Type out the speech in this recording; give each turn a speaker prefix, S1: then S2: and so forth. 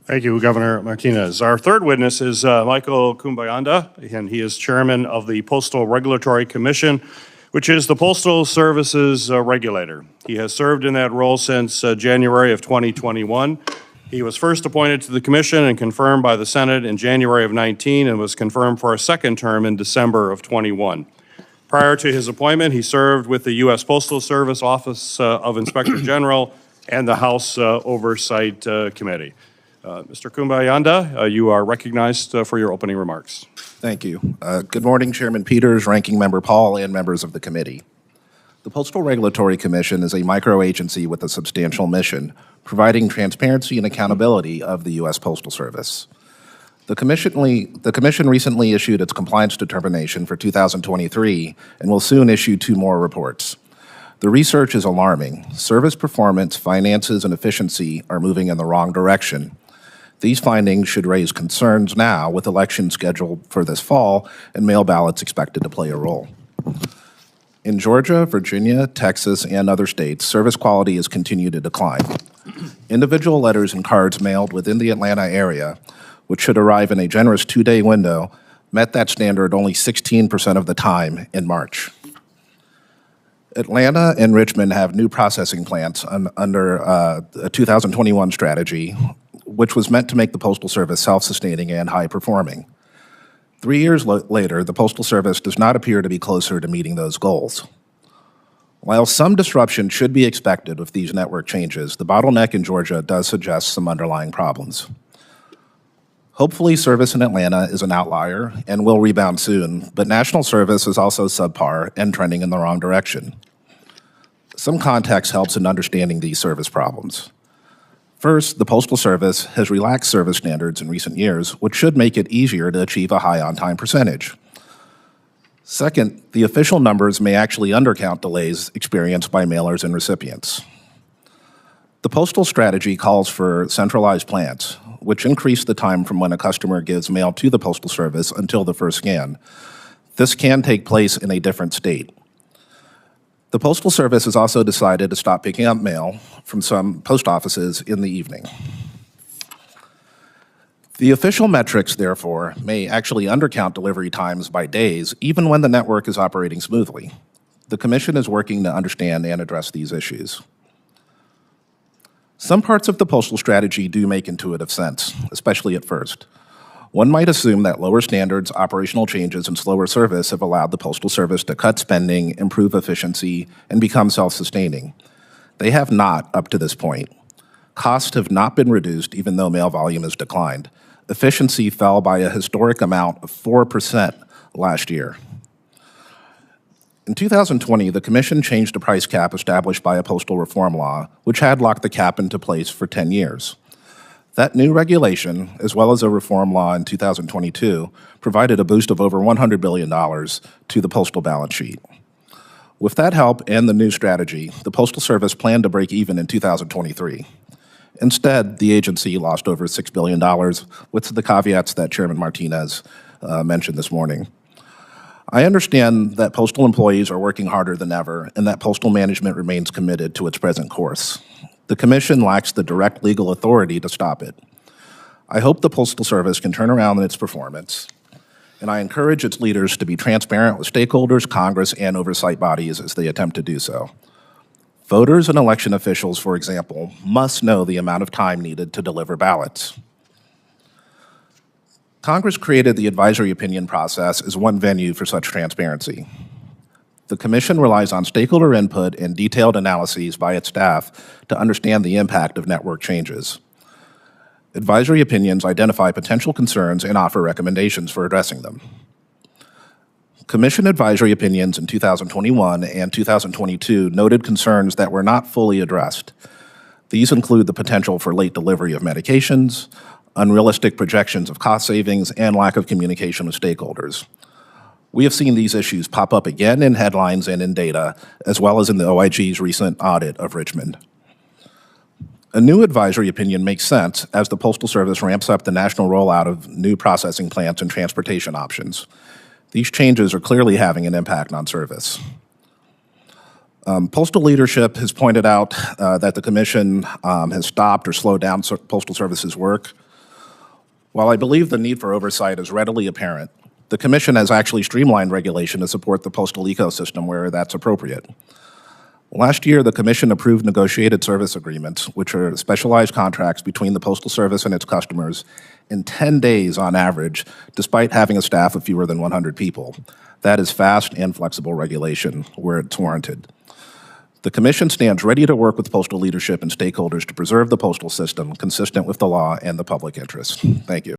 S1: Thank you, Governor Martinez. Our third witness is Michael Kubayanda, and he is chairman of the Postal Regulatory Commission, which is the Postal Service's regulator. He has served in that role since January of 2021. He was first appointed to the commission and confirmed by the Senate in January of 19 and was confirmed for a second term in December of 21. Prior to his appointment, he served with the U.S. Postal Service Office of Inspector General and the House Oversight Committee. Mr. Kubayanda, you are recognized for your opening remarks.
S2: Thank you. Good morning, Chairman Peters, Ranking Member Paul, and members of the committee. The Postal Regulatory Commission is a micro-agency with a substantial mission, providing transparency and accountability of the U.S. Postal Service. The Commission recently issued its compliance determination for 2023 and will soon issue 2 more reports. The research is alarming. Service performance, finances, and efficiency are moving in the wrong direction. These findings should raise concerns now with elections scheduled for this fall and mail ballots expected to play a role. In Georgia, Virginia, Texas, and other states, service quality has continued to decline. Individual letters and cards mailed within the Atlanta area, which should arrive in a generous 2-day window, met that standard only 16% of the time in March. Atlanta and Richmond have new processing plants under a 2021 strategy, which was meant to make the Postal Service self-sustaining and high-performing. 3 years later, the Postal Service does not appear to be closer to meeting those goals. While some disruption should be expected with these network changes, the bottleneck in Georgia does suggest some underlying problems. Hopefully, service in Atlanta is an outlier and will rebound soon, but national service is also subpar and trending in the wrong direction. Some context helps in understanding these service problems. First, the Postal Service has relaxed service standards in recent years, which should make it easier to achieve a high on-time percentage. Second, the official numbers may actually undercount delays experienced by mailers and recipients. The postal strategy calls for centralized plants, which increase the time from when a customer gives mail to the Postal Service until the first scan. This can take place in a different state. The Postal Service has also decided to stop picking up mail from some post offices in the evening. The official metrics, therefore, may actually undercount delivery times by days, even when the network is operating smoothly. The Commission is working to understand and address these issues. Some parts of the postal strategy do make intuitive sense, especially at first. One might assume that lower standards, operational changes, and slower service have allowed the Postal Service to cut spending, improve efficiency, and become self-sustaining. They have not up to this point. Costs have not been reduced even though mail volume has declined. Efficiency fell by a historic amount of 4% last year. In 2020, the Commission changed a price cap established by a postal reform law, which had locked the cap into place for 10 years. That new regulation, as well as a reform law in 2022, provided a boost of over $100 billion to the postal balance sheet. With that help and the new strategy, the Postal Service planned to break even in 2023. Instead, the agency lost over $6 billion, with the caveats that Chairman Martinez mentioned this morning. I understand that postal employees are working harder than ever and that postal management remains committed to its present course. The Commission lacks the direct legal authority to stop it. I hope the Postal Service can turn around in its performance, and I encourage its leaders to be transparent with stakeholders, Congress, and oversight bodies as they attempt to do so. Voters and election officials, for example, must know the amount of time needed to deliver ballots. Congress created the advisory opinion process as one venue for such transparency. The Commission relies on stakeholder input and detailed analyses by its staff to understand the impact of network changes. Advisory opinions identify potential concerns and offer recommendations for addressing them. Commission advisory opinions in 2021 and 2022 noted concerns that were not fully addressed. These include the potential for late delivery of medications, unrealistic projections of cost savings, and lack of communication with stakeholders. We have seen these issues pop up again in headlines and in data, as well as in the OIG's recent audit of Richmond. A new advisory opinion makes sense as the Postal Service ramps up the national rollout of new processing plants and transportation options. These changes are clearly having an impact on service. Postal leadership has pointed out that the Commission has stopped or slowed down Postal Service's work. While I believe the need for oversight is readily apparent, the Commission has actually streamlined regulation to support the postal ecosystem where that's appropriate. Last year, the Commission approved negotiated service agreements, which are specialized contracts between the Postal Service and its customers, in 10 days on average, despite having a staff of fewer than 100 people. That is fast and flexible regulation where it's warranted. The Commission stands ready to work with postal leadership and stakeholders to preserve the postal system consistent with the law and the public interest. Thank you.